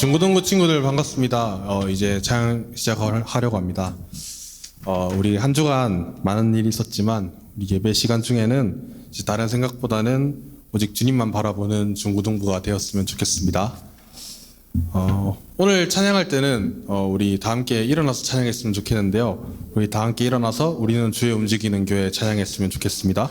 중고등부 친구들 반갑습니다. 이제 찬양 시작하려고 합니다. 우리 한 주간 많은 일이 있었지만 우리 예배 시간 중에는 이제 다른 생각보다는 오직 주님만 바라보는 중고등부가 되었으면 좋겠습니다. 오늘 찬양할 때는 우리 다 함께 일어나서 찬양했으면 좋겠는데요. 우리 다 함께 일어나서 우리는 주의 움직이는 교회 찬양했으면 좋겠습니다.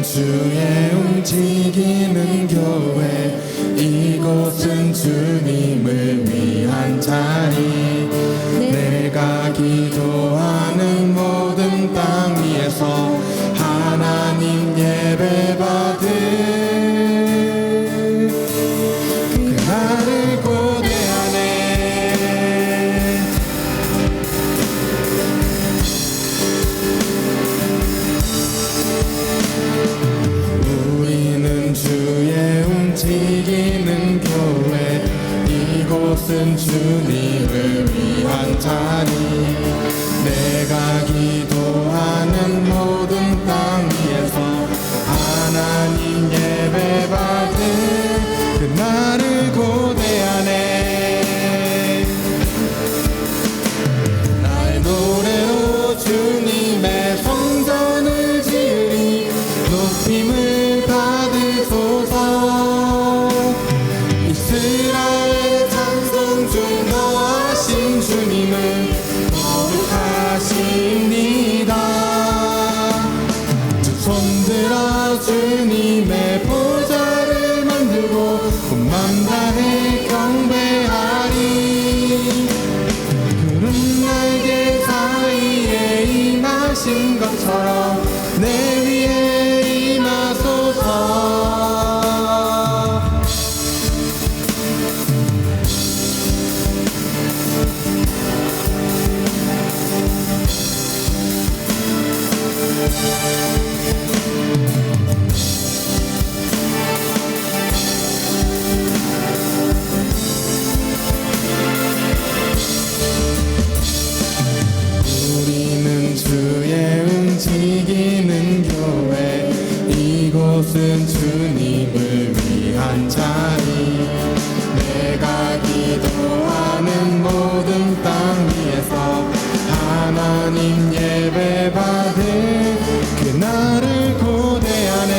주의 움직이는 교회 이곳은 주님을 위한 자리 내가 기도하는 모든 땅 위에서 하나님 예배받을 그날을 고대하네 주의 움직이는 교회 이곳은 주님을 위한 자리 내가 기도하는 모든 땅 위에서 하나님 예배받을 그날을 고대하네 나의 노래로 주님의 성전을 지으리 높임을 이스라엘 찬송 중 거하신 주님을 거룩하십니다 두 손들어 주님의 보좌를 만들고 온맘 다해 경배하리 구름 날개 사이에 임하신 것처럼 내 위에 임하소서 우리는 주의 움직이는 교회 이곳은 주님을 위한 자리 내가 기도하는 모든 땅 위에서 하나님 예배받을 그날을 고대하네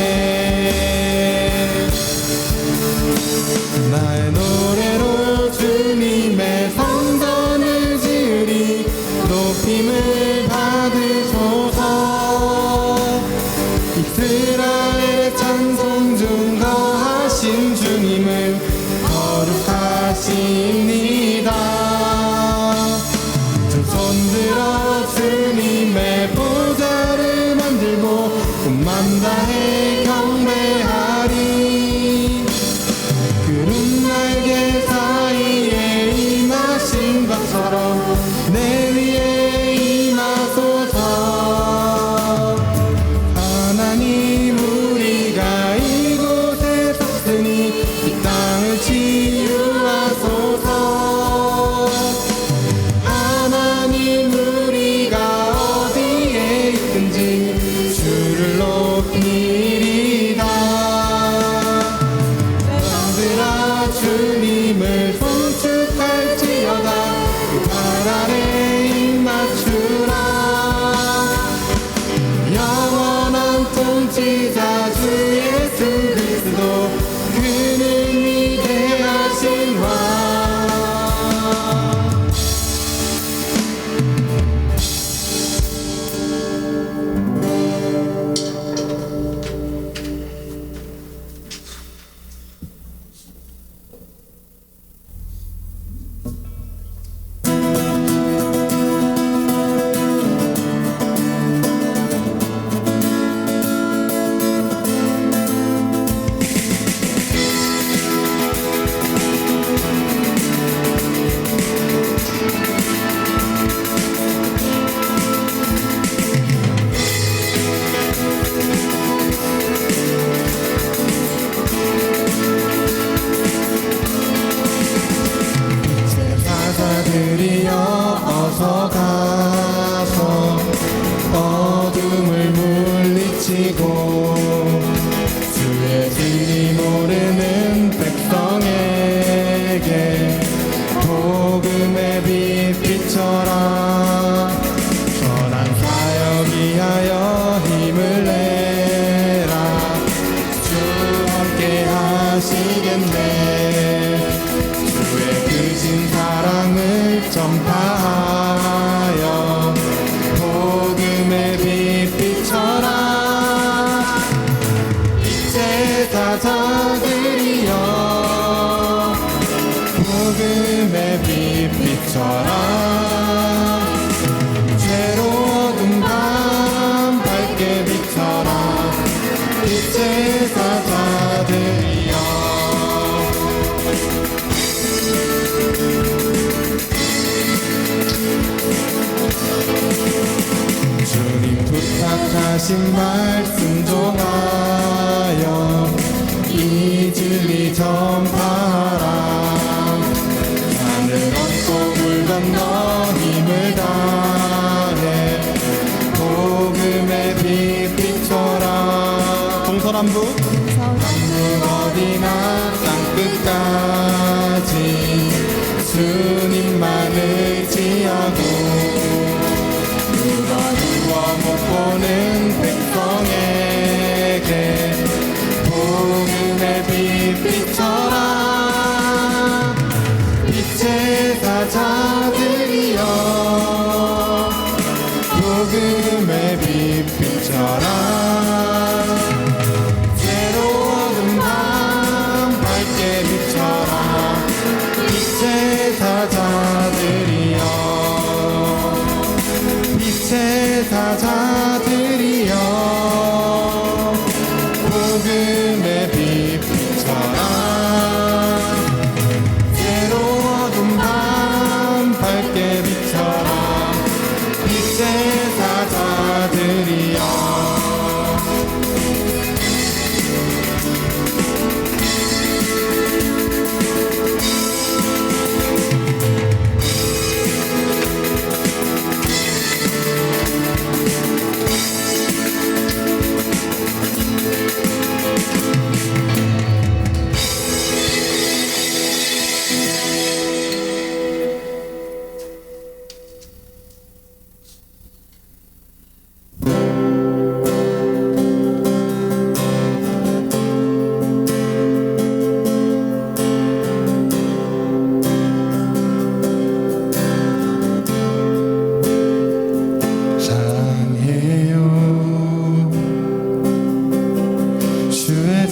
나의 노래로 주님의 성전을 지으리 높임을 받으소서 이스라엘 찬송 중 거하신 주님을 거룩하십니다 두 손들어 주님의 보좌를 만들고 온맘 다해 경배하리 구름 날개 사이에 임하신 것처럼 내 위에 임하소서 하나님 우리가 이곳에 섰으니 이 앞서 가서 어둠을 물리치고 주의 진리 모르는 백성에게 복음의 빛 비춰라. 선한 사역 위하여 힘을 내라. 주 함께 하시겠네. 주의 크신 사랑을 전파하여 복음의 빛 비춰라. 이제 사자들이여 복음의 빛 비춰라. 죄로운 밤 밝게 비춰라. 이제 사자들이여 주님 부탁하신 말씀 종하여 이 진리 전파하라. 하늘 얹고 물 건너 힘을 다해 복음의 빛 비춰라. 동서남북 남북 어디나 땅끝까지 주님만 의지하고 누워 못 보는 백성에게 복음의 빛 비춰라. 빛의 사자들이여 복음의 빛 비춰라. 새로운 밤 밝게 비춰라. 빛의 사자들이여 빛의 사자들이여 복음의 빛 비춰라. 새로운 밤 밝게 비춰라. 빛의 사자들이여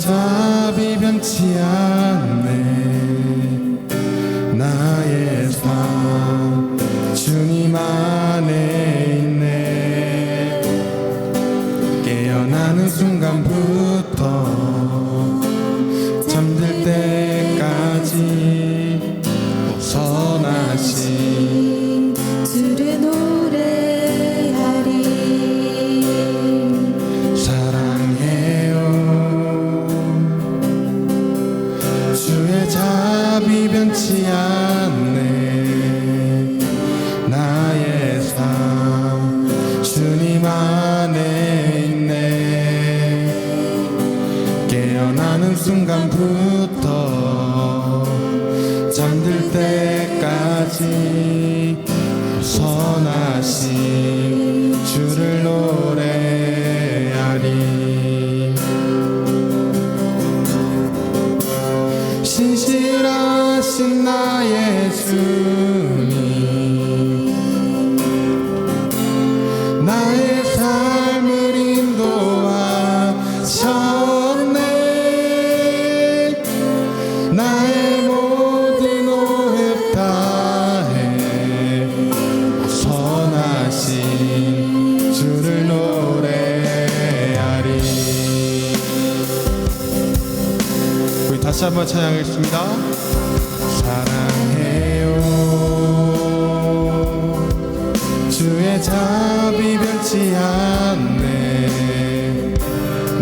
답이 변치 않네. 나의 삶 주님 안에 있네. 깨어나는 순간부터 잠들 때까지 선하신 주를 노래하리. 주의 자비 변치 않네. 나의 삶 주님 안에 있네. 깨어나는 순간부터 잠들 때까지 선하신 주를 노래하리. 신실하신 나의 주님 나의 삶을 인도하셨네. 나의 모든 오해 다해 선하신 주를 노래하리. 우리 다시 한번 찬양하겠습니다. 사랑해요 주의 자비 변치 않네.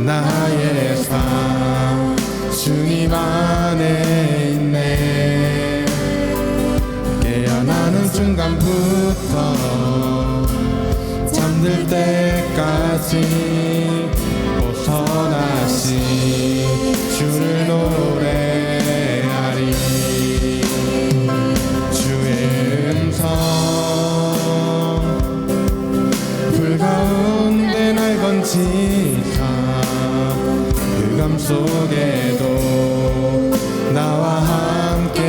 나의 삶 주님 안에 있네. 깨어나는 순간부터 잠들 때까지 벗어나신 주를 노래하리. 주의 음성 불 가운데 날 건지사 흑암 속에도 나와 함께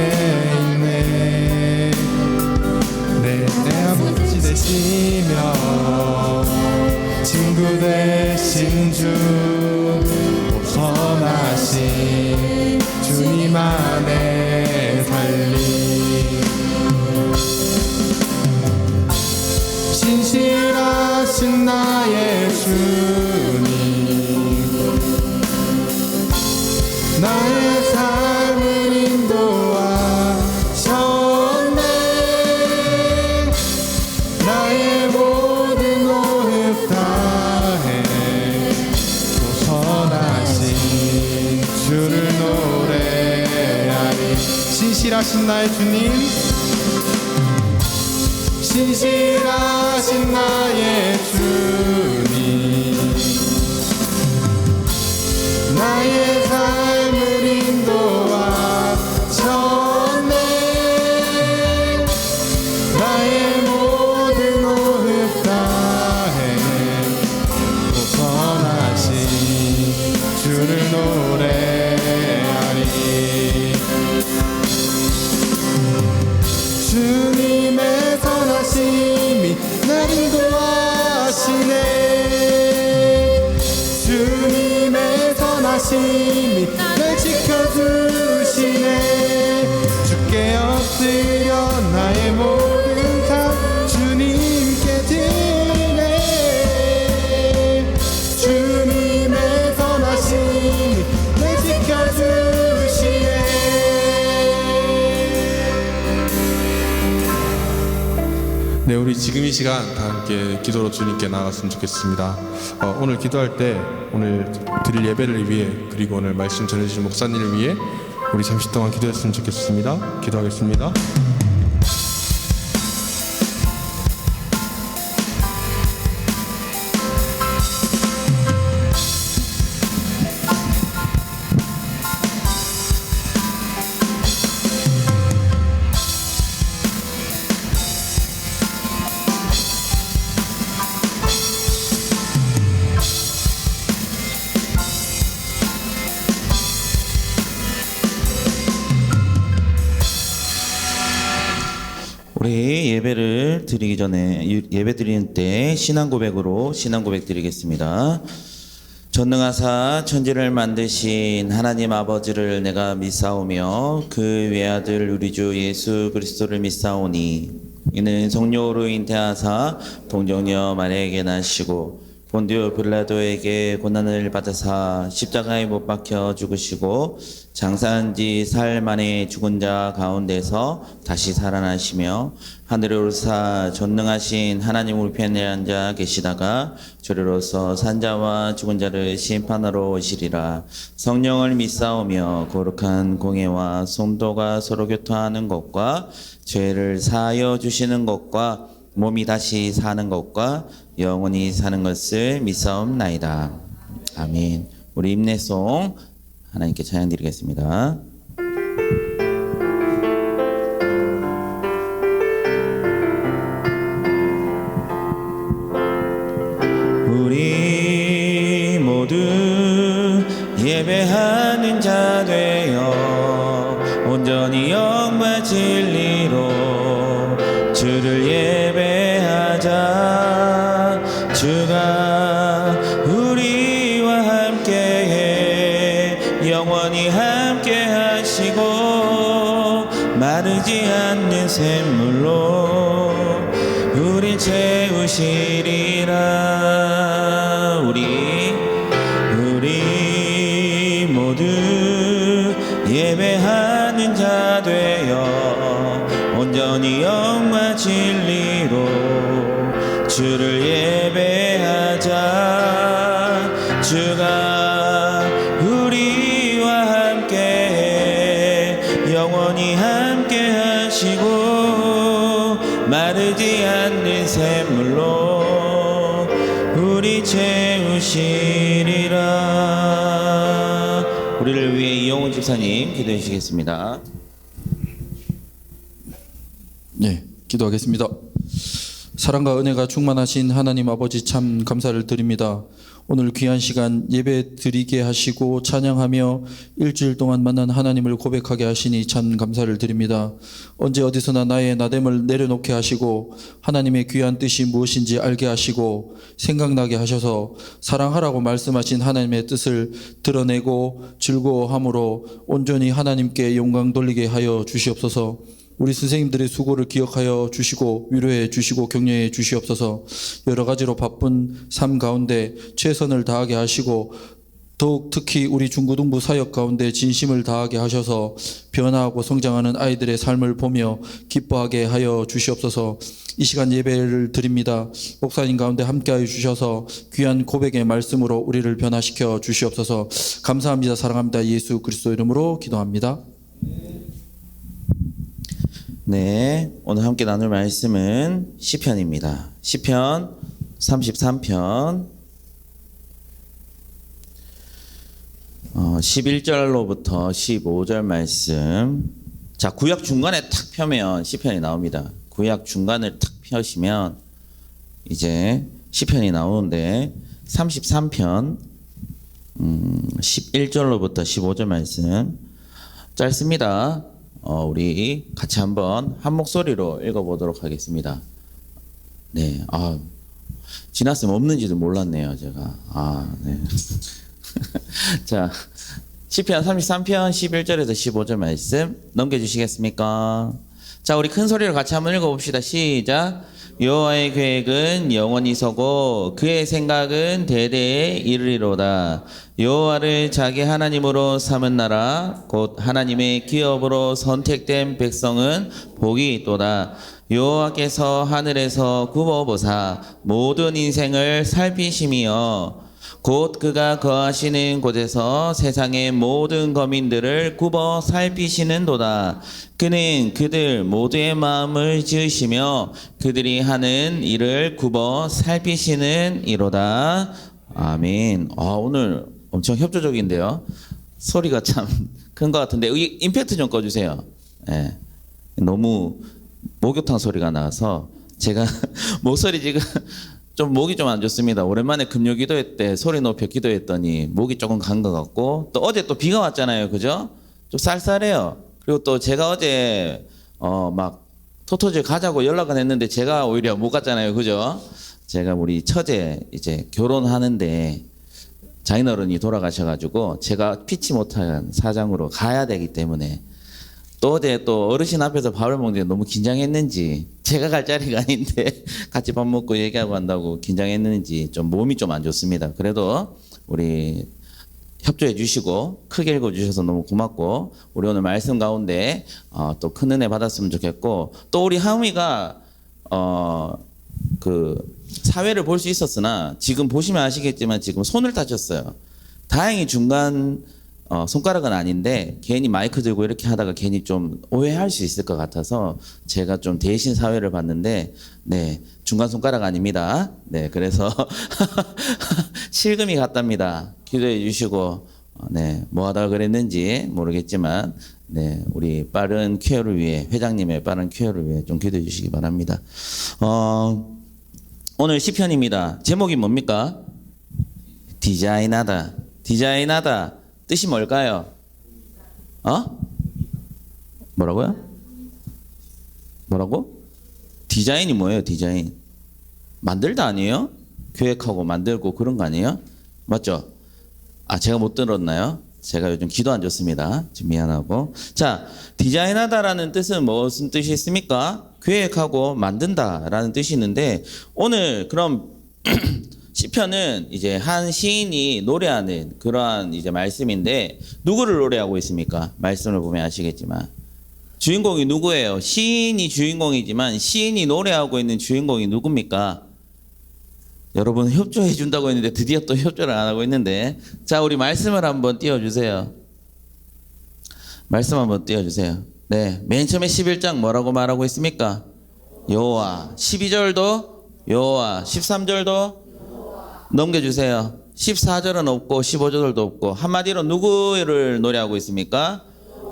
있네. 내 아버지 되시며 친구 되신 주 벗어나신 주님 안에 살리. 신실하신 나의 주님 나의 삶을 인도하셨네. 나의 모든 오흡 다해 벗어나신 주를 노래하리. 신실하신 나의 주님 신실하신 나의 주님 나의 삶을 인도하셨네. 나의 모든 오흡 다해 벗어나신 주를 노래하리. 주님의 선하심이 날 인도하시네. 주님의 선하심이 날 지켜주시네. 주께 엎드려 나의 모든 삶 주님께 드리네. 주님의 선하심이 날 지켜주시네. 네, 우리 지금 이 시간 다 함께 기도로 주님께 나아갔으면 좋겠습니다. 오늘 기도할 때 오늘 드릴 예배를 위해 그리고 오늘 말씀 전해주신 목사님을 위해 우리 잠시 동안 기도했으면 좋겠습니다. 기도하겠습니다. 우리 예배를 드리기 전에 예배 드리는 때 신앙 고백으로 신앙 고백 드리겠습니다. 전능하사 천지를 만드신 하나님 아버지를 내가 믿사오며 그 외아들 우리 주 예수 그리스도를 믿사오니 이는 성령으로 잉태하사 동정녀 마리아에게 나시고 본디오 빌라도에게 고난을 받으사 십자가에 못 박혀 죽으시고 장사한 지 사흘 만에 죽은 자 가운데서 다시 살아나시며 하늘에 오르사 전능하신 하나님 우편에 앉아 계시다가 저리로서 산자와 죽은 자를 심판하러 오시리라. 성령을 믿사오며 거룩한 공예와 성도가 서로 교통하는 것과 죄를 사하여 주시는 것과 몸이 다시 사는 것과 영원히 사는 것을 믿사옵나이다. 아멘. 우리 임내송 하나님께 찬양 드리겠습니다. 우리 모두 예배하는 자 되어 온전히 영과 진리로 주를 예배하자. 주가 우리와 함께해 영원히 함께하시고 마르지 않는 샘물로 우리 채우시리라. 우리 모두 예배하는 자 되어 온전히 영과 진리로 주를 예배하자. 주가 우리와 함께 영원히 함께 하시고 마르지 않는 샘물로 채우시리라. 우리를 위해 이영훈 집사님 기도해 주시겠습니다. 네, 기도하겠습니다. 사랑과 은혜가 충만하신 하나님 아버지 참 감사를 드립니다. 오늘 귀한 시간 예배 드리게 하시고 찬양하며 일주일 동안 만난 하나님을 고백하게 하시니 참 감사를 드립니다. 언제 어디서나 나의 나됨을 내려놓게 하시고 하나님의 귀한 뜻이 무엇인지 알게 하시고 생각나게 하셔서 사랑하라고 말씀하신 하나님의 뜻을 드러내고 즐거워함으로 온전히 하나님께 영광 돌리게 하여 주시옵소서. 우리 선생님들의 수고를 기억하여 주시고 위로해 주시고 격려해 주시옵소서. 여러 가지로 바쁜 삶 가운데 최선을 다하게 하시고 더욱 특히 우리 중고등부 사역 가운데 진심을 다하게 하셔서 변화하고 성장하는 아이들의 삶을 보며 기뻐하게 하여 주시옵소서. 이 시간 예배를 드립니다. 목사님 가운데 함께하여 주셔서 귀한 고백의 말씀으로 우리를 변화시켜 주시옵소서. 감사합니다. 사랑합니다. 예수 그리스도 이름으로 기도합니다. 네, 오늘 함께 나눌 말씀은 시편입니다. 시편 33편 11절로부터 15절 말씀. 자, 구약 중간에 탁 펴면 시편이 나옵니다. 구약 중간을 탁 펴시면 이제 시편이 나오는데 33편 11절로부터 15절 말씀 짧습니다. 우리 같이 한번 한 목소리로 읽어보도록 하겠습니다. 네, 지났으면 없는지도 몰랐네요, 제가. 네. 자, 시편 33편 11절에서 15절 말씀 넘겨주시겠습니까? 자, 우리 큰 소리로 같이 한번 읽어봅시다. 시작. 여호와의 계획은 영원히 서고 그의 생각은 대대에 이르리로다. 여호와를 자기 하나님으로 삼은 나라 곧 하나님의 기업으로 선택된 백성은 복이 있도다. 여호와께서 하늘에서 굽어보사 모든 인생을 살피심이여 곧 그가 거하시는 곳에서 세상의 모든 거민들을 굽어 살피시는도다. 그는 그들 모두의 마음을 지으시며 그들이 하는 일을 굽어 살피시는 이로다. 아멘. 오늘 엄청 협조적인데요. 소리가 참 큰 것 같은데 임팩트 좀 꺼주세요. 네. 너무 목욕탕 소리가 나서 제가 목소리 지금 좀 목이 좀 안 좋습니다. 오랜만에 금요 기도회 때 소리 높여 기도했더니 목이 조금 간 것 같고 또 어제 또 비가 왔잖아요. 그죠? 좀 쌀쌀해요. 그리고 또 제가 어제 막 토토질 가자고 연락은 했는데 제가 오히려 못 갔잖아요. 그죠? 제가 우리 처제 이제 결혼하는데 장인어른이 돌아가셔가지고 제가 피치 못한 사장으로 가야 되기 때문에 또 어제 또 어르신 앞에서 밥을 먹는데 너무 긴장했는지 제가 갈 자리가 아닌데 같이 밥 먹고 얘기하고 한다고 긴장했는지 좀 몸이 좀 안 좋습니다. 그래도 우리 협조해 주시고 크게 읽어 주셔서 너무 고맙고 우리 오늘 말씀 가운데 또 큰 은혜 받았으면 좋겠고 또 우리 하음이가 그 사회를 볼 수 있었으나 지금 보시면 아시겠지만 지금 손을 다쳤어요. 다행히 중간 손가락은 아닌데 괜히 마이크 들고 이렇게 하다가 괜히 좀 오해할 수 있을 것 같아서 제가 좀 대신 사회를 봤는데 네 중간 손가락 아닙니다. 네 그래서 실금이 갔답니다. 기도해 주시고 네 뭐 하다가 그랬는지 모르겠지만 네 우리 빠른 쾌어를 위해 회장님의 빠른 쾌어를 위해 좀 기도해 주시기 바랍니다. 오늘 시편입니다. 제목이 뭡니까? 디자인하다. 디자인하다. 뜻이 뭘까요? 뭐라고요? 뭐라고? 디자인이 뭐예요? 디자인. 만들다 아니에요? 계획하고 만들고 그런 거 아니에요? 맞죠? 제가 못 들었나요? 제가 요즘 기도 안 좋습니다. 좀 미안하고. 자, 디자인하다라는 뜻은 무슨 뜻이 있습니까? 계획하고 만든다라는 뜻이 있는데 오늘 그럼 시편은 이제 한 시인이 노래하는 그러한 이제 말씀인데 누구를 노래하고 있습니까? 말씀을 보면 아시겠지만 주인공이 누구예요? 시인이 주인공이지만 시인이 노래하고 있는 주인공이 누굽니까? 여러분 협조해 준다고 했는데 드디어 또 협조를 안 하고 있는데 자 우리 말씀을 한번 띄워주세요. 말씀 한번 띄워주세요. 네, 맨 처음에 11장 뭐라고 말하고 있습니까? 여호와. 12절도 여호와. 13절도 넘겨주세요. 14절은 없고 15절도 없고 한마디로 누구를 노래하고 있습니까?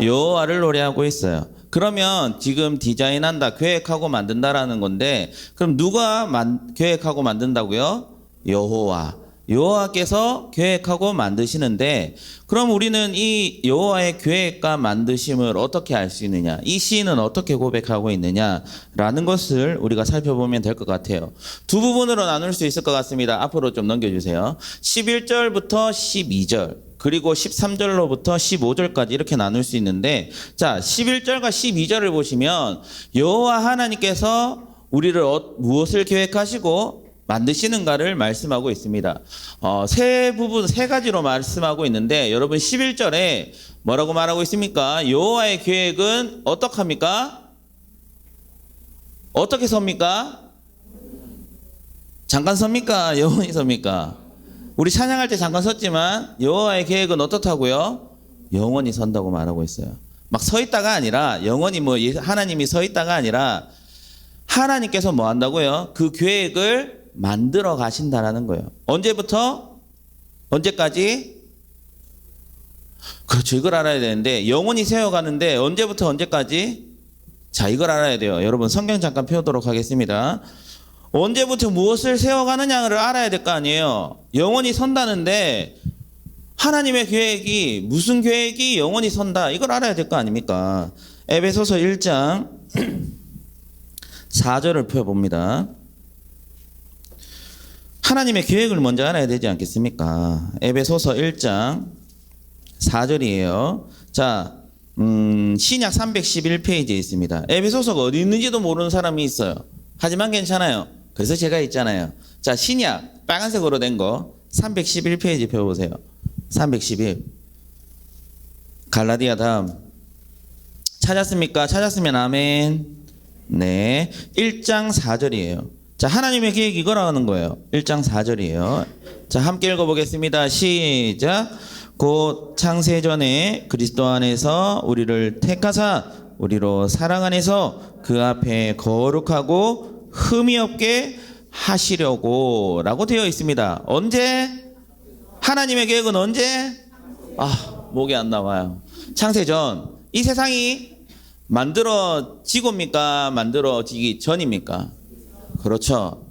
여호와를 노래하고 있어요. 그러면 지금 디자인한다, 계획하고 만든다라는 건데 그럼 누가 계획하고 만든다고요? 여호와. 여호와께서 계획하고 만드시는데 그럼 우리는 이 여호와의 계획과 만드심을 어떻게 알 수 있느냐, 이 시인은 어떻게 고백하고 있느냐라는 것을 우리가 살펴보면 될 것 같아요. 두 부분으로 나눌 수 있을 것 같습니다. 앞으로 좀 넘겨주세요. 11절부터 12절 그리고 13절로부터 15절까지 이렇게 나눌 수 있는데, 자 11절과 12절을 보시면 여호와 하나님께서 우리를 무엇을 계획하시고 만드시는가를 말씀하고 있습니다. 세 가지로 말씀하고 있는데 여러분 11절에 뭐라고 말하고 있습니까? 여호와의 계획은 어떡합니까? 어떻게 섭니까? 잠깐 섭니까? 영원히 섭니까? 우리 찬양할 때 잠깐 섰지만 여호와의 계획은 어떻다고요? 영원히 선다고 말하고 있어요. 막 서 있다가 아니라 영원히 하나님이 서 있다가 아니라 하나님께서 뭐 한다고요? 그 계획을 만들어 가신다라는 거예요. 언제부터 언제까지? 그렇죠. 이걸 알아야 되는데 영원히 세워가는데 언제부터 언제까지? 자, 이걸 알아야 돼요. 여러분 성경 잠깐 펴도록 하겠습니다. 언제부터 무엇을 세워가느냐를 알아야 될 거 아니에요. 영원히 선다는데 하나님의 계획이 무슨 계획이 영원히 선다, 이걸 알아야 될 거 아닙니까? 에베소서 1장 4절을 펴봅니다. 하나님의 계획을 먼저 알아야 되지 않겠습니까? 에베소서 1장 4절이에요. 자, 신약 311페이지에 있습니다. 에베소서가 어디 있는지도 모르는 사람이 있어요. 하지만 괜찮아요. 그래서 제가 있잖아요. 자, 신약 빨간색으로 된 거 311페이지 펴보세요. 311. 갈라디아 다음. 찾았습니까? 찾았으면 아멘. 네. 1장 4절이에요. 자, 하나님의 계획 이거라는 거예요. 1장 4절이에요. 자, 함께 읽어보겠습니다. 시작. 곧 창세전에 그리스도 안에서 우리를 택하사 우리로 사랑 안에서 그 앞에 거룩하고 흠이 없게 하시려고 라고 되어 있습니다. 언제? 하나님의 계획은 언제? 목이 안 나와요. 창세전. 이 세상이 만들어지고입니까? 만들어지기 전입니까? 그렇죠.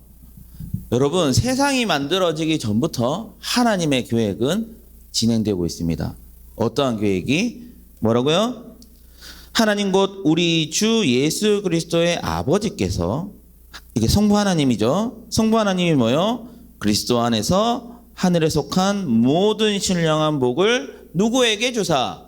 여러분, 세상이 만들어지기 전부터 하나님의 계획은 진행되고 있습니다. 어떠한 계획이? 뭐라고요? 하나님 곧 우리 주 예수 그리스도의 아버지께서, 이게 성부 하나님이죠. 성부 하나님이 뭐요? 그리스도 안에서 하늘에 속한 모든 신령한 복을 누구에게 주사?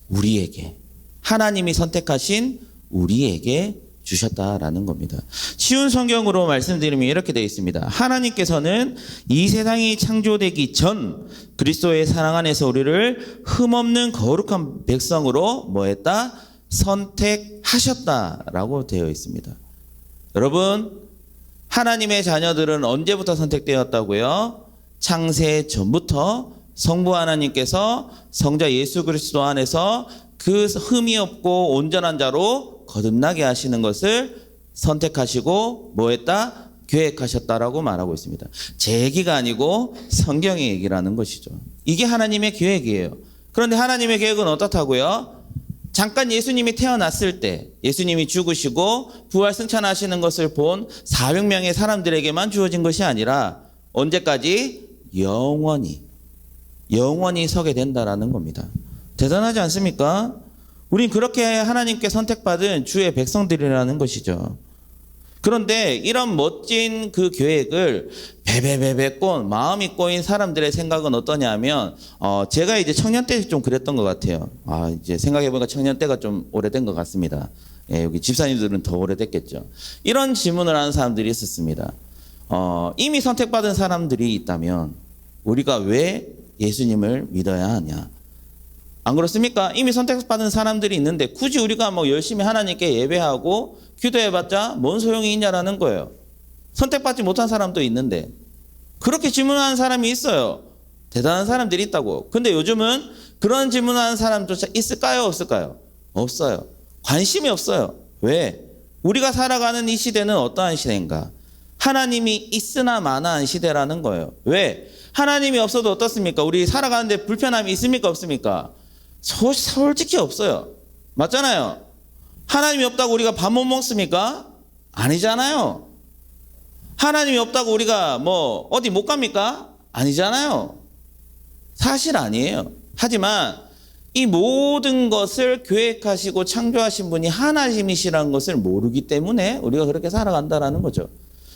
우리에게. 하나님이 선택하신 우리에게 주셨다라는 겁니다. 쉬운 성경으로 말씀드리면 이렇게 되어 있습니다. 하나님께서는 이 세상이 창조되기 전 그리스도의 사랑 안에서 우리를 흠없는 거룩한 백성으로 뭐 했다? 선택하셨다라고 되어 있습니다. 여러분, 하나님의 자녀들은 언제부터 선택되었다고요? 창세 전부터 성부 하나님께서 성자 예수 그리스도 안에서 그 흠이 없고 온전한 자로 거듭나게 하시는 것을 선택하시고 뭐 했다? 계획하셨다라고 말하고 있습니다. 제 얘기가 아니고 성경의 얘기라는 것이죠. 이게 하나님의 계획이에요. 그런데 하나님의 계획은 어떻다고요? 잠깐 예수님이 태어났을 때 예수님이 죽으시고 부활 승천하시는 것을 본 400명의 사람들에게만 주어진 것이 아니라 언제까지? 영원히 서게 된다라는 겁니다. 대단하지 않습니까? 우린 그렇게 하나님께 선택받은 주의 백성들이라는 것이죠. 그런데 이런 멋진 그 계획을 베베베베 마음이 꼬인 사람들의 생각은 어떠냐면, 제가 이제 청년 때 좀 그랬던 것 같아요. 이제 생각해보니까 청년 때가 좀 오래된 것 같습니다. 예, 여기 집사님들은 더 오래됐겠죠. 이런 질문을 하는 사람들이 있었습니다. 이미 선택받은 사람들이 있다면 우리가 왜 예수님을 믿어야 하냐? 안 그렇습니까? 이미 선택받은 사람들이 있는데 굳이 우리가 뭐 열심히 하나님께 예배하고 기도해봤자 뭔 소용이 있냐라는 거예요. 선택받지 못한 사람도 있는데 그렇게 질문하는 사람이 있어요. 대단한 사람들이 있다고. 근데 요즘은 그런 질문하는 사람조차 있을까요? 없을까요? 없어요. 관심이 없어요. 왜? 우리가 살아가는 이 시대는 어떠한 시대인가? 하나님이 있으나 마나한 시대라는 거예요. 왜? 하나님이 없어도 어떻습니까? 우리 살아가는데 불편함이 있습니까? 없습니까? 솔직히 없어요. 맞잖아요. 하나님이 없다고 우리가 밥 못 먹습니까? 아니잖아요. 하나님이 없다고 우리가 뭐 어디 못 갑니까? 아니잖아요. 사실 아니에요. 하지만 이 모든 것을 계획하시고 창조하신 분이 하나님이시라는 것을 모르기 때문에 우리가 그렇게 살아간다라는 거죠.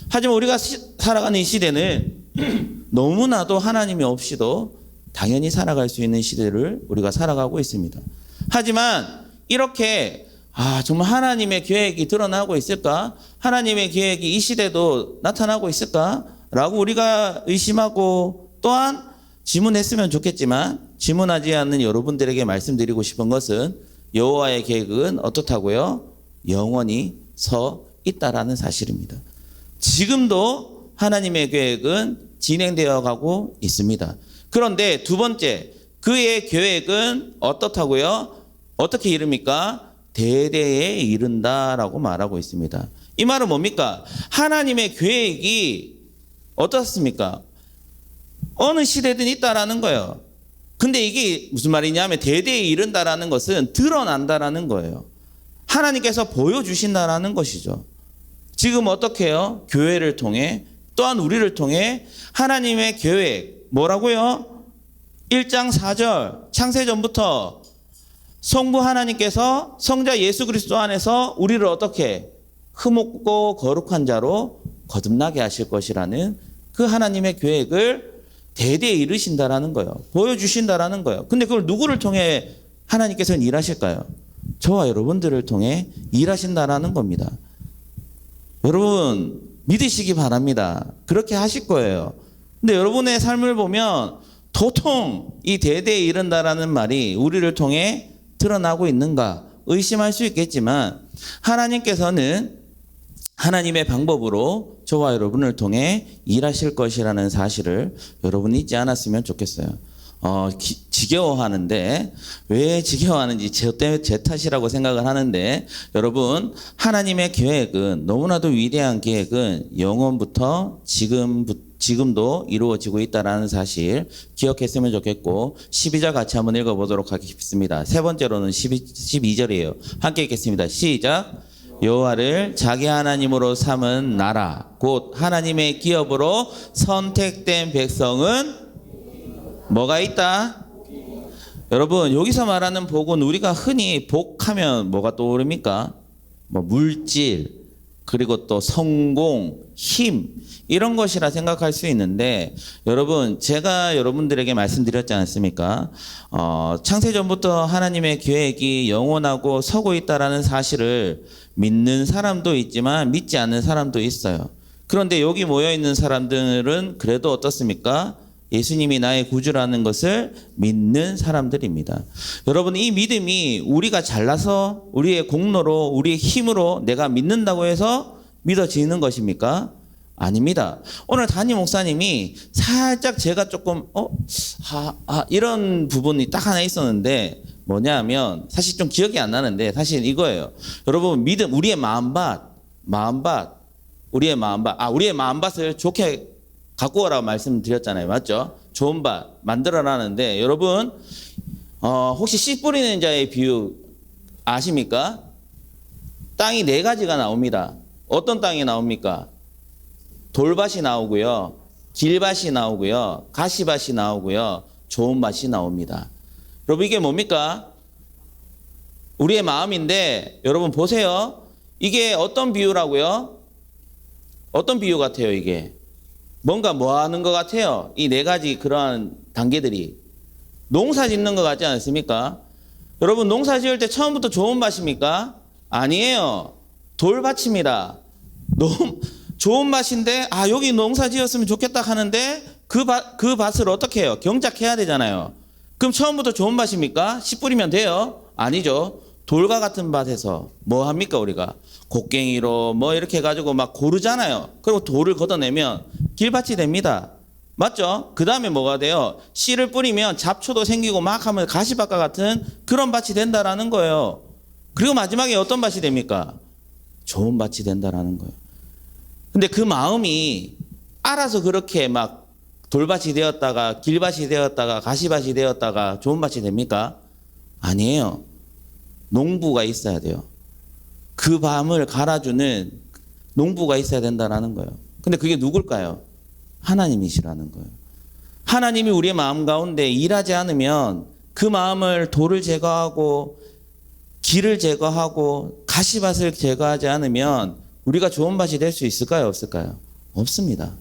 하지만 우리가 살아가는 이 시대는 너무나도 하나님이 없이도 당연히 살아갈 수 있는 시대를 우리가 살아가고 있습니다. 하지만 이렇게 정말 하나님의 계획이 드러나고 있을까? 하나님의 계획이 이 시대도 나타나고 있을까? 라고 우리가 의심하고 또한 질문했으면 좋겠지만 질문하지 않는 여러분들에게 말씀드리고 싶은 것은 여호와의 계획은 어떻다고요? 영원히 서 있다라는 사실입니다. 지금도 하나님의 계획은 진행되어 가고 있습니다. 그런데 두 번째, 그의 계획은 어떻다고요? 어떻게 이릅니까? 대대에 이른다라고 말하고 있습니다. 이 말은 뭡니까? 하나님의 계획이 어떻습니까? 어느 시대든 있다라는 거예요. 근데 이게 무슨 말이냐면 대대에 이른다라는 것은 드러난다라는 거예요. 하나님께서 보여주신다라는 것이죠. 지금 어떻게 해요? 교회를 통해 또한 우리를 통해 하나님의 계획 뭐라고요? 1장 4절 창세전부터 성부 하나님께서 성자 예수 그리스도 안에서 우리를 어떻게 흠없고 거룩한 자로 거듭나게 하실 것이라는 그 하나님의 계획을 대대에 이르신다라는 거예요. 보여주신다라는 거예요. 근데 그걸 누구를 통해 하나님께서는 일하실까요? 저와 여러분들을 통해 일하신다라는 겁니다. 여러분 믿으시기 바랍니다. 그렇게 하실 거예요. 근데 여러분의 삶을 보면 도통 이 대대에 이른다라는 말이 우리를 통해 드러나고 있는가 의심할 수 있겠지만 하나님께서는 하나님의 방법으로 저와 여러분을 통해 일하실 것이라는 사실을 여러분이 잊지 않았으면 좋겠어요. 지겨워하는데 왜 지겨워하는지 제 탓이라고 생각을 하는데 여러분 하나님의 계획은 너무나도 위대한 계획은 영원부터 지금도 이루어지고 있다는 사실 기억했으면 좋겠고 12절 같이 한번 읽어보도록 하겠습니다. 세 번째로는 12절이에요. 함께 읽겠습니다. 시작. 여호와를 자기 하나님으로 삼은 나라 곧 하나님의 기업으로 선택된 백성은 뭐가 있다? 여러분 여기서 말하는 복은 우리가 흔히 복하면 뭐가 떠오릅니까? 뭐 물질 그리고 또 성공, 힘 이런 것이라 생각할 수 있는데 여러분 제가 여러분들에게 말씀드렸지 않습니까? 창세전부터 하나님의 계획이 영원하고 서고 있다라는 사실을 믿는 사람도 있지만 믿지 않는 사람도 있어요. 그런데 여기 모여있는 사람들은 그래도 어떻습니까? 예수님이 나의 구주라는 것을 믿는 사람들입니다. 여러분 이 믿음이 우리가 잘나서 우리의 공로로 우리의 힘으로 내가 믿는다고 해서 믿어지는 것입니까? 아닙니다. 오늘 담임 목사님이 살짝 제가 조금 이런 부분이 딱 하나 있었는데 뭐냐면 사실 좀 기억이 안 나는데 사실 이거예요. 여러분 믿음 우리의 우리의 마음밭을 좋게 갖고 오라고 말씀드렸잖아요. 맞죠? 좋은 밭 만들어라는데 여러분 혹시 씨 뿌리는 자의 비유 아십니까? 땅이 네 가지가 나옵니다. 어떤 땅이 나옵니까? 돌밭이 나오고요. 길밭이 나오고요. 가시밭이 나오고요. 좋은 밭이 나옵니다. 여러분 이게 뭡니까? 우리의 마음인데 여러분 보세요. 이게 어떤 비유라고요? 어떤 비유 같아요 이게? 뭔가 뭐 하는 것 같아요? 이 네 가지 그러한 단계들이 농사 짓는 것 같지 않습니까? 여러분 농사 지을 때 처음부터 좋은 밭입니까? 아니에요. 돌밭입니다. 좋은 밭인데 여기 농사 지었으면 좋겠다 하는데 그 밭을 어떻게 해요? 경작해야 되잖아요. 그럼 처음부터 좋은 밭입니까? 씨 뿌리면 돼요? 아니죠. 돌과 같은 밭에서 뭐 합니까 우리가? 곡괭이로 뭐 이렇게 해가지고 막 고르잖아요. 그리고 돌을 걷어내면 길밭이 됩니다. 맞죠? 그 다음에 뭐가 돼요? 씨를 뿌리면 잡초도 생기고 막 하면 가시밭과 같은 그런 밭이 된다라는 거예요. 그리고 마지막에 어떤 밭이 됩니까? 좋은 밭이 된다라는 거예요. 근데 그 마음이 알아서 그렇게 막 돌밭이 되었다가 길밭이 되었다가 가시밭이 되었다가 좋은 밭이 됩니까? 아니에요. 농부가 있어야 돼요. 그 밤을 갈아주는 농부가 있어야 된다는 거예요. 근데 그게 누굴까요? 하나님이시라는 거예요. 하나님이 우리의 마음 가운데 일하지 않으면 그 마음을 돌을 제거하고 길을 제거하고 가시밭을 제거하지 않으면 우리가 좋은 밭이 될 수 있을까요? 없을까요? 없습니다.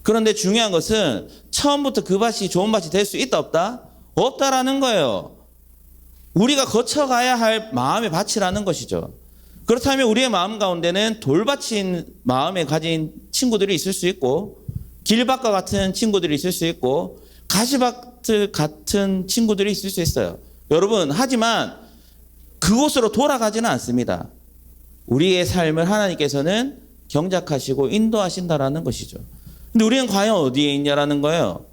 그런데 중요한 것은 처음부터 그 밭이 좋은 밭이 될 수 있다 없다? 없다라는 거예요. 우리가 거쳐가야 할 마음의 밭이라는 것이죠. 그렇다면 우리의 마음 가운데는 돌밭인 마음에 가진 친구들이 있을 수 있고 길밭과 같은 친구들이 있을 수 있고 가시밭 같은 친구들이 있을 수 있어요. 여러분, 하지만 그곳으로 돌아가지는 않습니다. 우리의 삶을 하나님께서는 경작하시고 인도하신다라는 것이죠. 근데 우리는 과연 어디에 있냐라는 거예요.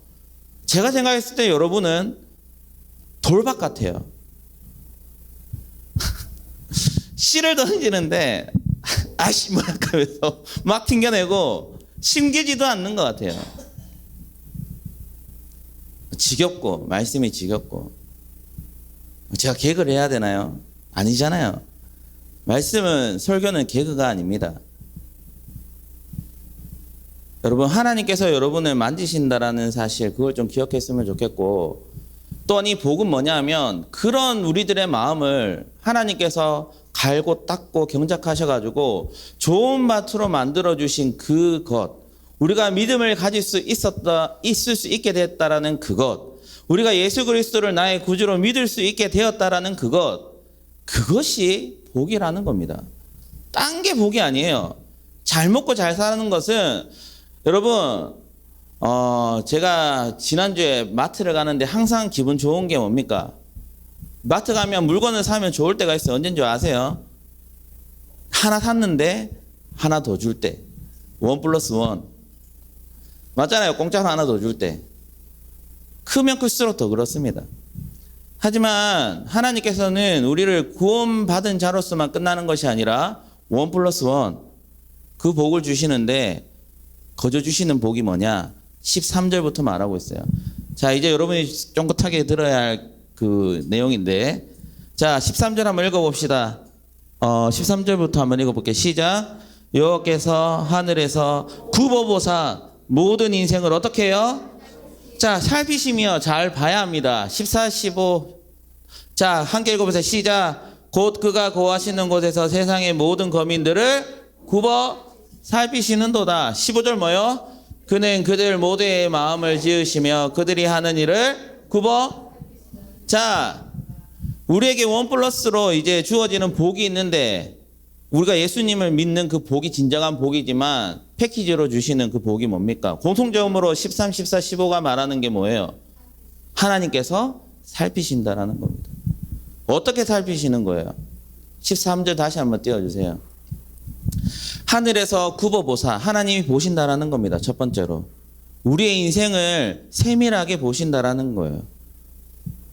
제가 생각했을 때 여러분은 돌밭 같아요. 씨를 던지는데 아씨 뭐야 하면서 막 튕겨내고 심기지도 않는 것 같아요. 지겹고 말씀이 지겹고 제가 개그를 해야 되나요? 아니잖아요. 말씀은 설교는 개그가 아닙니다. 여러분, 하나님께서 여러분을 만지신다라는 사실, 그걸 좀 기억했으면 좋겠고, 또한 이 복은 뭐냐 하면 그런 우리들의 마음을 하나님께서 갈고 닦고 경작하셔가지고 좋은 밭으로 만들어주신 그것, 우리가 믿음을 가질 수 있을 수 있게 되었다라는 그것, 우리가 예수 그리스도를 나의 구주로 믿을 수 있게 되었다라는 그것이 복이라는 겁니다. 딴 게 복이 아니에요. 잘 먹고 잘 사는 것은, 여러분, 제가 지난주에 마트를 가는데 항상 기분 좋은 게 뭡니까? 마트 가면 물건을 사면 좋을 때가 있어요. 언제인 줄 아세요? 하나 샀는데 하나 더 줄 때. 1+1. 맞잖아요. 공짜로 하나 더 줄 때. 크면 클수록 더 그렇습니다. 하지만 하나님께서는 우리를 구원받은 자로서만 끝나는 것이 아니라 1+1. 그 복을 주시는데 거저 주시는 복이 뭐냐? 13절부터 말하고 있어요. 자, 이제 여러분이 쫑긋하게 들어야 할 그 내용인데, 자, 13절 한번 읽어봅시다. 13절부터 한번 읽어볼게요. 시작. 여호와께서 하늘에서 굽어보사 모든 인생을 어떻게 해요? 자, 살피시며 잘 봐야 합니다. 14, 15. 자, 함께 읽어보세요. 시작. 곧 그가 거하시는 곳에서 세상의 모든 거민들을 굽어 살피시는도다. 15절 뭐요? 그는 그들 모두의 마음을 지으시며 그들이 하는 일을 굽어. 자, 우리에게 1+로 이제 주어지는 복이 있는데, 우리가 예수님을 믿는 그 복이 진정한 복이지만 패키지로 주시는 그 복이 뭡니까? 공통점으로 13, 14, 15가 말하는 게 뭐예요? 하나님께서 살피신다라는 겁니다. 어떻게 살피시는 거예요? 13절 다시 한번 띄워주세요. 하늘에서 굽어보사, 하나님이 보신다라는 겁니다. 첫 번째로. 우리의 인생을 세밀하게 보신다라는 거예요.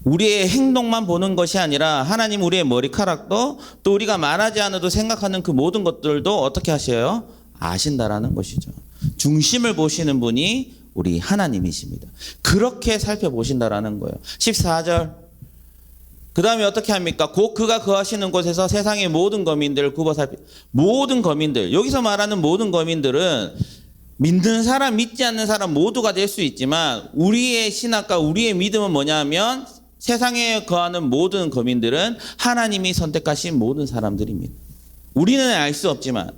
우리의 행동만 보는 것이 아니라 하나님 우리의 머리카락도 또 우리가 말하지 않아도 생각하는 그 모든 것들도 어떻게 하셔요? 아신다라는 것이죠. 중심을 보시는 분이 우리 하나님이십니다. 그렇게 살펴보신다라는 거예요. 14절. 그 다음에 어떻게 합니까? 곧 그가 거하시는 곳에서 세상의 모든 거민들을 굽어 살피. 모든 거민들. 여기서 말하는 모든 거민들은 믿는 사람, 믿지 않는 사람 모두가 될 수 있지만 우리의 신학과 우리의 믿음은 뭐냐 하면 세상에 거하는 모든 거민들은 하나님이 선택하신 모든 사람들입니다. 우리는 알 수 없지만,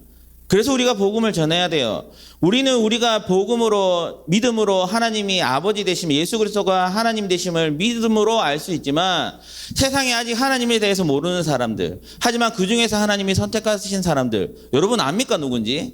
그래서 우리가 복음을 전해야 돼요. 우리가 복음으로, 믿음으로 하나님이 아버지 되심, 예수 그리스도가 하나님 되심을 믿음으로 알 수 있지만 세상에 아직 하나님에 대해서 모르는 사람들, 하지만 그 중에서 하나님이 선택하신 사람들, 여러분 압니까? 누군지?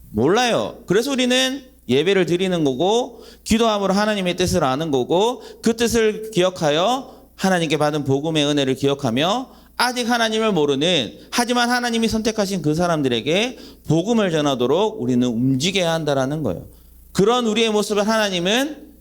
몰라요. 그래서 우리는 예배를 드리는 거고 기도함으로 하나님의 뜻을 아는 거고 그 뜻을 기억하여 하나님께 받은 복음의 은혜를 기억하며 아직 하나님을 모르는, 하지만 하나님이 선택하신 그 사람들에게 복음을 전하도록 우리는 움직여야 한다라는 거예요. 그런 우리의 모습을 하나님은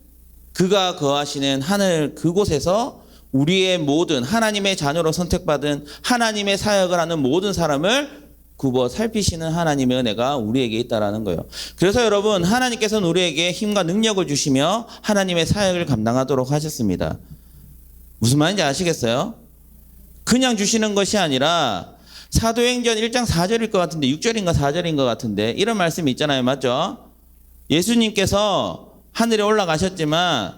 그가 거하시는 하늘 그곳에서 우리의 모든 하나님의 자녀로 선택받은 하나님의 사역을 하는 모든 사람을 굽어 살피시는 하나님의 은혜가 우리에게 있다라는 거예요. 그래서 여러분, 하나님께서는 우리에게 힘과 능력을 주시며 하나님의 사역을 감당하도록 하셨습니다. 무슨 말인지 아시겠어요? 그냥 주시는 것이 아니라 사도행전 1장 4절일 것 같은데 6절인가 4절인 것 같은데 이런 말씀이 있잖아요. 맞죠? 예수님께서 하늘에 올라가셨지만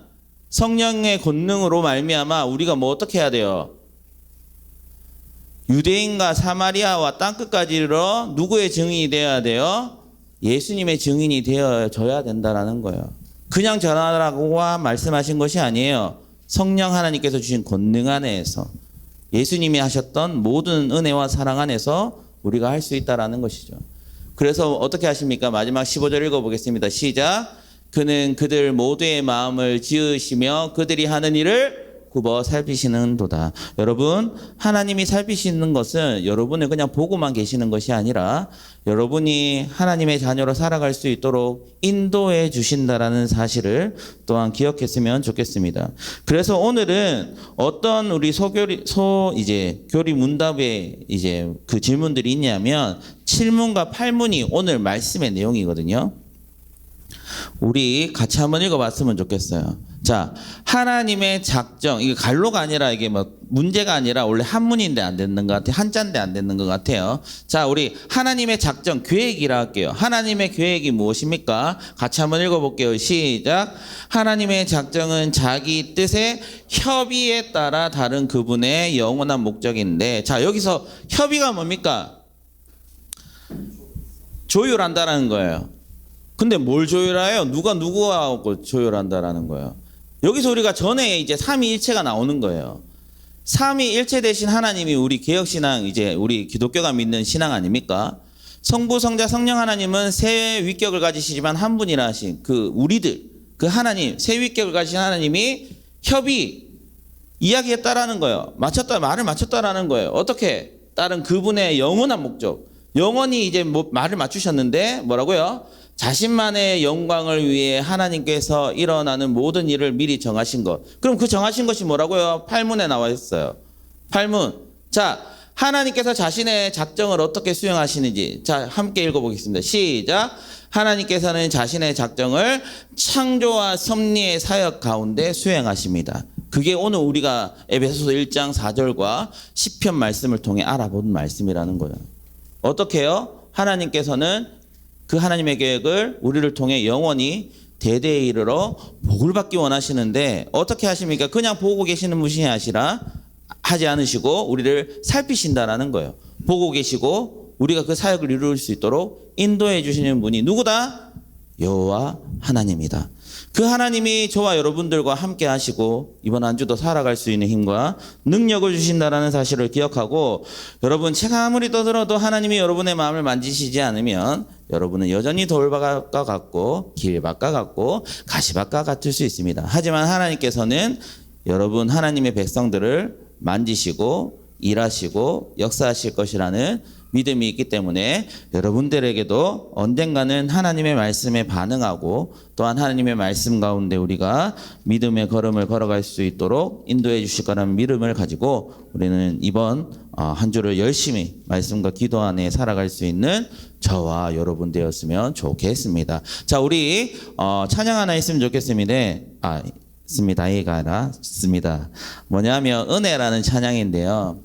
성령의 권능으로 말미암아 우리가 뭐 어떻게 해야 돼요? 유대인과 사마리아와 땅끝까지 이르러 누구의 증인이 되어야 돼요? 예수님의 증인이 되어져야 된다라는 거예요. 그냥 전하라고 말씀하신 것이 아니에요. 성령 하나님께서 주신 권능 안에서 예수님이 하셨던 모든 은혜와 사랑 안에서 우리가 할 수 있다라는 것이죠. 그래서 어떻게 하십니까? 마지막 15절 읽어보겠습니다. 시작. 그는 그들 모두의 마음을 지으시며 그들이 하는 일을 굽어 살피시는도다. 여러분, 하나님이 살피시는 것은 여러분을 그냥 보고만 계시는 것이 아니라 여러분이 하나님의 자녀로 살아갈 수 있도록 인도해 주신다라는 사실을 또한 기억했으면 좋겠습니다. 그래서 오늘은 어떤 우리 교리 문답에 이제 그 질문들이 있냐면 7문과 8문이 오늘 말씀의 내용이거든요. 우리 같이 한번 읽어봤으면 좋겠어요. 자, 하나님의 작정, 이게 갈로가 아니라 이게 뭐 문제가 아니라 원래 한문인데 안 되는 것 같아요. 한자인데 안 되는 것 같아요. 자, 우리 하나님의 작정, 계획이라 할게요. 하나님의 계획이 무엇입니까? 같이 한번 읽어볼게요. 시작. 하나님의 작정은 자기 뜻의 협의에 따라 다른 그분의 영원한 목적인데, 자, 여기서 협의가 뭡니까? 조율한다라는 거예요. 근데 뭘 조율해요? 누가 누구하고 조율한다라는 거예요. 여기서 우리가 전에 이제 삼위일체가 나오는 거예요. 삼위일체 대신 하나님이 우리 개혁신앙, 이제 우리 기독교가 믿는 신앙 아닙니까? 성부, 성자, 성령 하나님은 세 위격을 가지시지만 한 분이라 하신 그 우리들, 그 하나님, 세 위격을 가지신 하나님이 협의, 이야기했다라는 거예요. 말을 맞췄다라는 거예요. 어떻게? 다른 그분의 영원한 목적. 영원히 이제 말을 맞추셨는데 뭐라고요? 자신만의 영광을 위해 하나님께서 일어나는 모든 일을 미리 정하신 것. 그럼 그 정하신 것이 뭐라고요? 8문에 나와 있어요. 8문. 자, 하나님께서 자신의 작정을 어떻게 수행하시는지. 자, 함께 읽어보겠습니다. 시작. 하나님께서는 자신의 작정을 창조와 섭리의 사역 가운데 수행하십니다. 그게 오늘 우리가 에베소서 1장 4절과 시편 말씀을 통해 알아본 말씀이라는 거예요. 어떻게 해요? 하나님께서는 그 하나님의 계획을 우리를 통해 영원히 대대에 이르러 복을 받기 원하시는데 어떻게 하십니까? 그냥 보고 계시는 분이 하지 않으시고 우리를 살피신다라는 거예요. 보고 계시고 우리가 그 사역을 이룰 수 있도록 인도해 주시는 분이 누구다? 여호와 하나님이다. 그 하나님이 저와 여러분들과 함께 하시고 이번 한 주도 살아갈 수 있는 힘과 능력을 주신다라는 사실을 기억하고, 여러분 제가 아무리 떠들어도 하나님이 여러분의 마음을 만지시지 않으면 여러분은 여전히 돌밭과 같고 길밭과 같고 가시밭과 같을 수 있습니다. 하지만 하나님께서는 여러분 하나님의 백성들을 만지시고 일하시고 역사하실 것이라는 믿음이 있기 때문에 여러분들에게도 언젠가는 하나님의 말씀에 반응하고 또한 하나님의 말씀 가운데 우리가 믿음의 걸음을 걸어갈 수 있도록 인도해 주실 거라는 믿음을 가지고 우리는 이번 한 주를 열심히 말씀과 기도 안에 살아갈 수 있는 저와 여러분 되었으면 좋겠습니다. 자, 우리 찬양 하나 있으면 좋겠습니다. 있습니다. 뭐냐면 은혜라는 찬양인데요.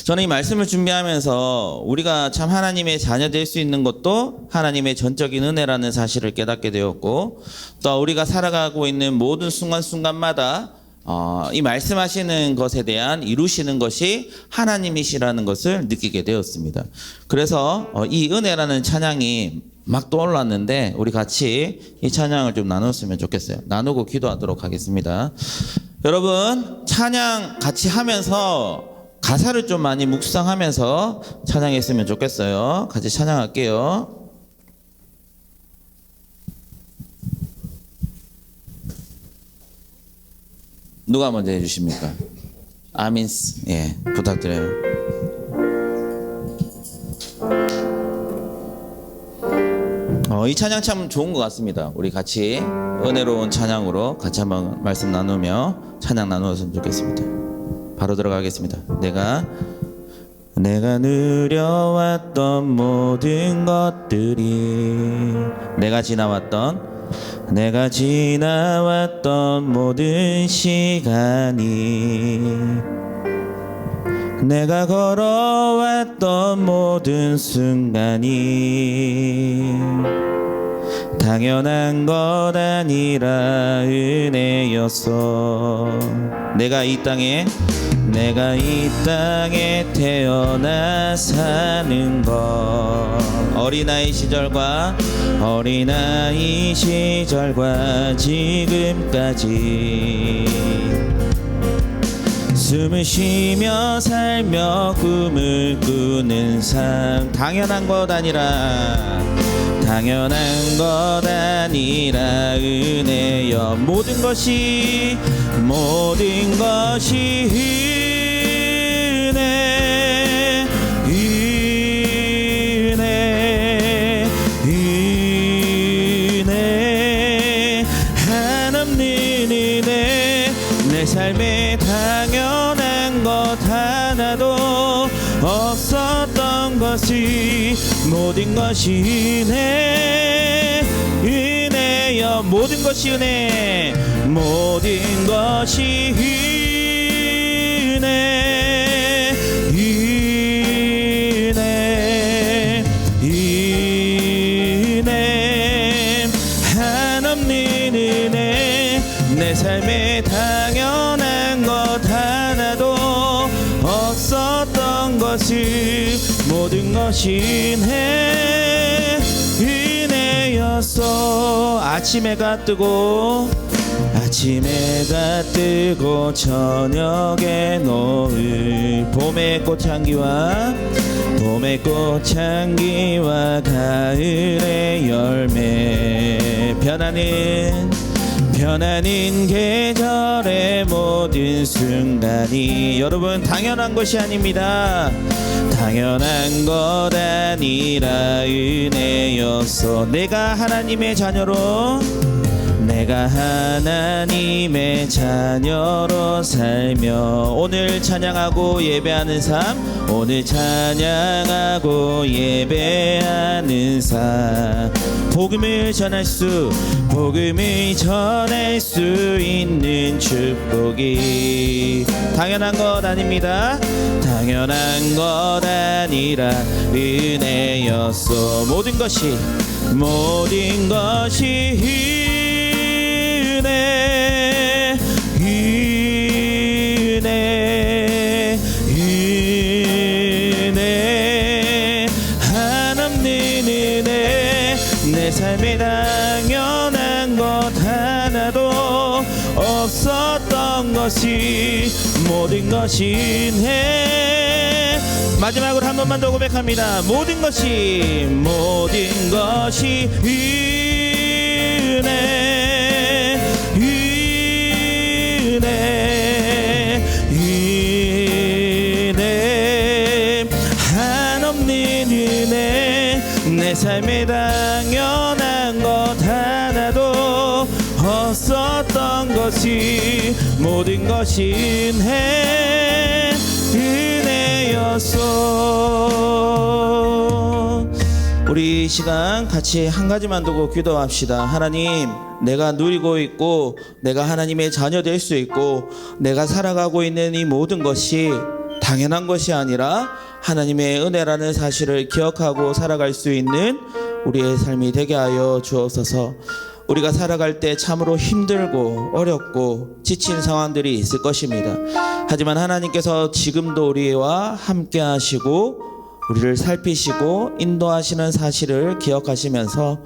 저는 이 말씀을 준비하면서 우리가 참 하나님의 자녀 될 수 있는 것도 하나님의 전적인 은혜라는 사실을 깨닫게 되었고, 또 우리가 살아가고 있는 모든 순간순간마다 이 말씀하시는 것에 대한 이루시는 것이 하나님이시라는 것을 느끼게 되었습니다. 그래서 이 은혜라는 찬양이 막 떠올랐는데 우리 같이 이 찬양을 좀 나눴으면 좋겠어요. 나누고 기도하도록 하겠습니다. 여러분 찬양 같이 하면서 가사를 좀 많이 묵상하면서 찬양했으면 좋겠어요. 같이 찬양할게요. 누가 먼저 해주십니까? 아민스. 예, 부탁드려요. 이 찬양 참 좋은 것 같습니다. 우리 같이 은혜로운 찬양으로 같이 한번 말씀 나누며 찬양 나누었으면 좋겠습니다. 바로 들어가겠습니다. 내가 내가 누려왔던 모든 것들이 내가 지나왔던 모든 시간이 내가 걸어왔던 모든 순간이 당연한 것 아니라 은혜였어. 내가 이 땅에 태어나 사는 것 어린아이 시절과 지금까지 숨을 쉬며 살며 꿈을 꾸는 삶 당연한 것 아니라 은혜여. 모든 것이 은혜 한없는 은혜. 내 삶에 당연한 것 하나도 없었던 것이 모든 것이 은혜여. 모든 것이 은혜 한없는 은혜. 내 삶에 당연한 것 하나도 없었던 것이 모든 것이 은혜였어. 아침해가 뜨고 저녁에 노을 봄의 꽃향기와 가을의 열매 변하는 계절의 모든 순간이 여러분 당연한 것이 아닙니다. 당연한 것 아니라 은혜였어. 내가 하나님의 자녀로 살며 오늘 찬양하고 예배하는 삶 복음을 전할 수 있는 축복이 당연한 것 아닙니다. 당연한 것 아니라 은혜였어. 모든 것이 은혜 한없는 은혜. 내 삶에 당연한 것 하나도 없었던 것이 모든 것이 은혜. 마지막으로 한 번만 더 고백합니다. 모든 것이 은혜 한없는 은혜. 내 삶에 당연한 것 하나도 없었던 것이 모든 것이 은혜였어. 우리 이 시간 같이 한 가지만 두고 기도합시다. 하나님, 내가 누리고 있고 내가 하나님의 자녀 될 수 있고 내가 살아가고 있는 이 모든 것이 당연한 것이 아니라 하나님의 은혜라는 사실을 기억하고 살아갈 수 있는 우리의 삶이 되게 하여 주옵소서. 우리가 살아갈 때 참으로 힘들고 어렵고 지친 상황들이 있을 것입니다. 하지만 하나님께서 지금도 우리와 함께 하시고 우리를 살피시고 인도하시는 사실을 기억하시면서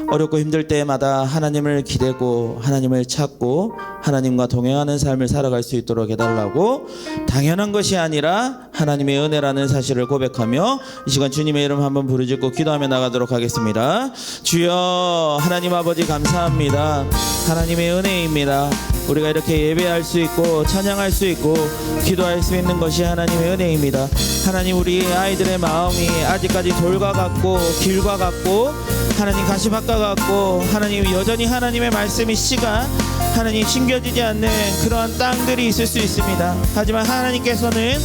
어렵고 힘들 때마다 하나님을 기대고 하나님을 찾고 하나님과 동행하는 삶을 살아갈 수 있도록 해달라고 당연한 것이 아니라 하나님의 은혜라는 사실을 고백하며 이 시간 주님의 이름 한번 부르짖고 기도하며 나가도록 하겠습니다. 주여 하나님 아버지 감사합니다. 하나님의 은혜입니다. 우리가 이렇게 예배할 수 있고 찬양할 수 있고 기도할 수 있는 것이 하나님의 은혜입니다. 하나님 우리 아이들의 마음이 아직까지 돌과 같고 길과 같고 하나님 가시밭과 같고 하나님 여전히 하나님의 말씀이 씨가 하나님 심겨지지 않는 그런 땅들이 있을 수 있습니다. 하지만 하나님께서는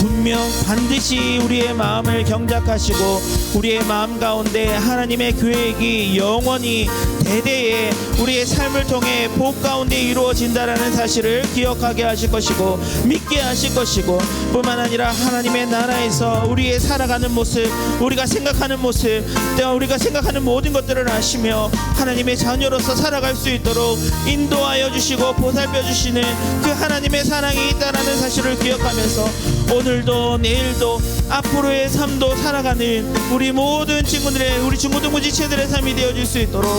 분명 반드시 우리의 마음을 경작하시고 우리의 마음 가운데 하나님의 계획이 영원히 대대에 우리의 삶을 통해 복 가운데 이루어진다라는 사실을 기억하게 하실 것이고 믿게 하실 것이고, 뿐만 아니라 하나님의 나라에서 우리의 살아가는 모습, 우리가 생각하는 모습, 또 우리가 생각하는 모든 것들을 아시며 하나님의 자녀로서 살아갈 수 있도록 인도하여 주시고 보살펴 주시는 그 하나님의 사랑이 있다라는 사실을 기억하면서 오늘도 내일도 앞으로의 삶도 살아가는 우리 모든 친구들의, 우리 중고등부 지체들의 삶이 되어질 수 있도록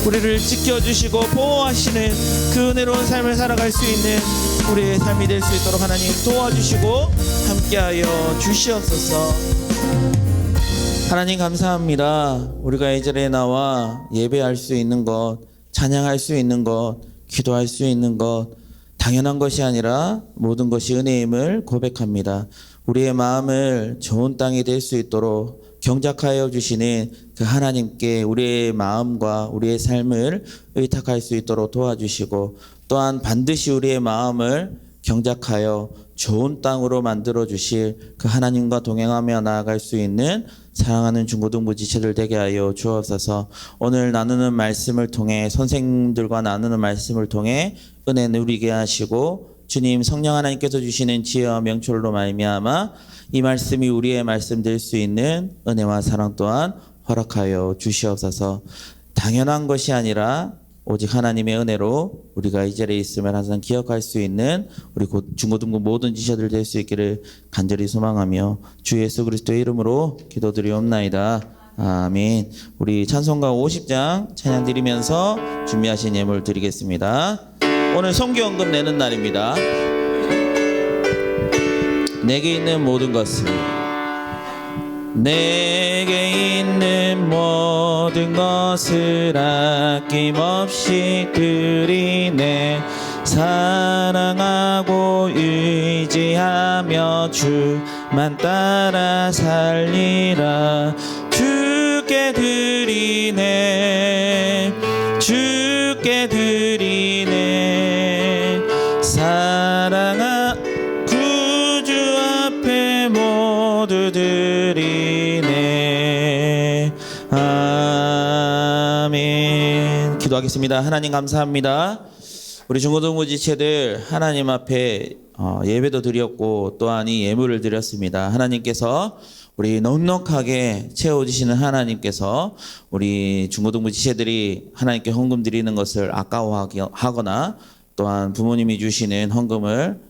우리를 지켜주시고 보호하시는 그 은혜로운 삶을 살아갈 수 있는 우리의 삶이 될 수 있도록 하나님 도와주시고 함께하여 주시옵소서. 하나님 감사합니다. 우리가 이 자리에 나와 예배할 수 있는 것, 찬양할 수 있는 것, 기도할 수 있는 것, 당연한 것이 아니라 모든 것이 은혜임을 고백합니다. 우리의 마음을 좋은 땅이 될 수 있도록 경작하여 주시는 그 하나님께 우리의 마음과 우리의 삶을 의탁할 수 있도록 도와주시고, 또한 반드시 우리의 마음을 경작하여 좋은 땅으로 만들어 주실 그 하나님과 동행하며 나아갈 수 있는 사랑하는 중고등부 지체들 되게 하여 주옵소서. 오늘 나누는 말씀을 통해, 선생님들과 나누는 말씀을 통해 은혜 누리게 하시고, 주님 성령 하나님께서 주시는 지혜와 명철로 말미암아 이 말씀이 우리의 말씀 될 수 있는 은혜와 사랑 또한 허락하여 주시옵소서. 당연한 것이 아니라 오직 하나님의 은혜로 우리가 이 자리에 있음을 항상 기억할 수 있는 우리 중고등부 모든 지체들 될 수 있기를 간절히 소망하며 주 예수 그리스도의 이름으로 기도드리옵나이다. 아멘. 우리 찬송가 50장 찬양 드리면서 준비하신 예물 드리겠습니다. 오늘 성교헌금 내는 날입니다. 내게 있는 모든 것을, 내게 있는 모든 것을 아낌없이 드리네. 사랑하고 의지하며 주만 따라 살리라. 주께 드리네, 주께 드리네. 사랑하 구주 앞에 모두 드리네. 아멘. 기도하겠습니다. 하나님 감사합니다. 우리 중고등부 지체들 하나님 앞에 예배도 드렸고 또한 이 예물을 드렸습니다. 하나님께서 우리 넉넉하게 채워주시는 하나님께서 우리 중고등부 지체들이 하나님께 헌금 드리는 것을 아까워하거나 또한 부모님이 주시는 헌금을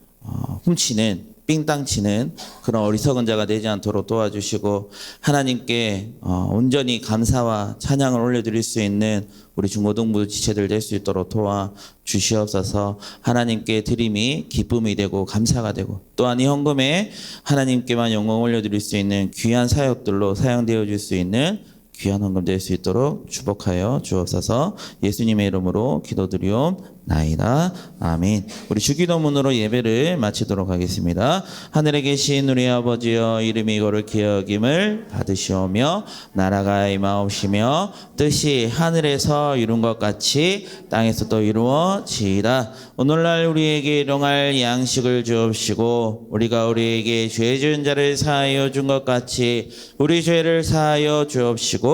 훔치는, 삥땅치는 그런 어리석은 자가 되지 않도록 도와주시고, 하나님께 온전히 감사와 찬양을 올려드릴 수 있는 우리 중고등부 지체들 될 수 있도록 도와주시옵소서. 하나님께 드림이 기쁨이 되고 감사가 되고, 또한 이 헌금에 하나님께만 영광 올려드릴 수 있는 귀한 사역들로 사용되어 줄 수 있는 귀한 헌금 될 수 있도록 축복하여 주옵소서. 예수님의 이름으로 기도드리옵나이다. 아멘. 우리 주기도문으로 예배를 마치도록 하겠습니다. 하늘에 계신 우리 아버지여, 이름이 거룩히 여김을 받으시오며 나라가 임하옵시며 뜻이 하늘에서 이룬 것 같이 땅에서도 이루어지이다. 오늘날 우리에게 일용할 양식을 주옵시고, 우리가 우리에게 죄 지은 자를 사하여 준 것 같이 우리 죄를 사하여 주옵시고,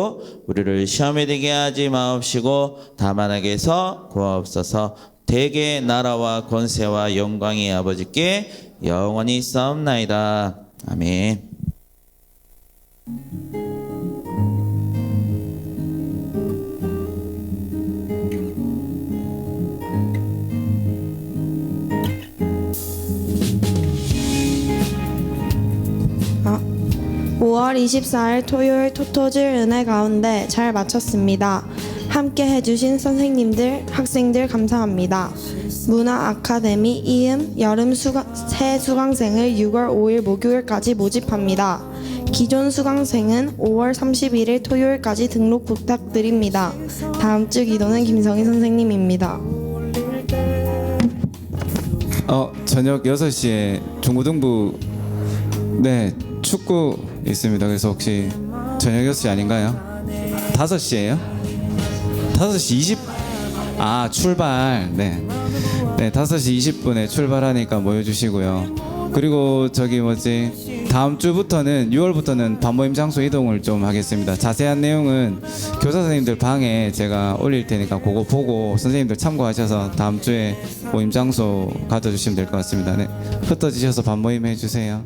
우리를 시험에 들게 하지 마옵시고 다만 악에서 구하옵소서. 대개 나라와 권세와 영광이 아버지께 영원히 있사옵나이다. 아멘. (5월 24일) 토요일 토토질 은혜 가운데 잘 마쳤습니다. 함께 해주신 선생님들, 학생들 감사합니다. 문화 아카데미 이음 여름 새 수강생을 6월 5일 목요일까지 모집합니다. 기존 수강생은 5월 31일 토요일까지 등록 부탁드립니다. 다음 주 기도는 김성희 선생님입니다. 저녁 6시에 중고등부 축구 있습니다. 그래서 혹시 저녁 6시 아닌가요? 5시에요? 5시 20 출발. 네, 5시 20분에 출발하니까 모여주시고요. 그리고 저기 다음 주부터는 6월부터는 반모임 장소 이동을 좀 하겠습니다. 자세한 내용은 교사 선생님들 방에 제가 올릴 테니까 그거 보고 선생님들 참고하셔서 다음 주에 모임 장소 가져주시면 될 것 같습니다. 네. 흩어지셔서 반모임 해주세요.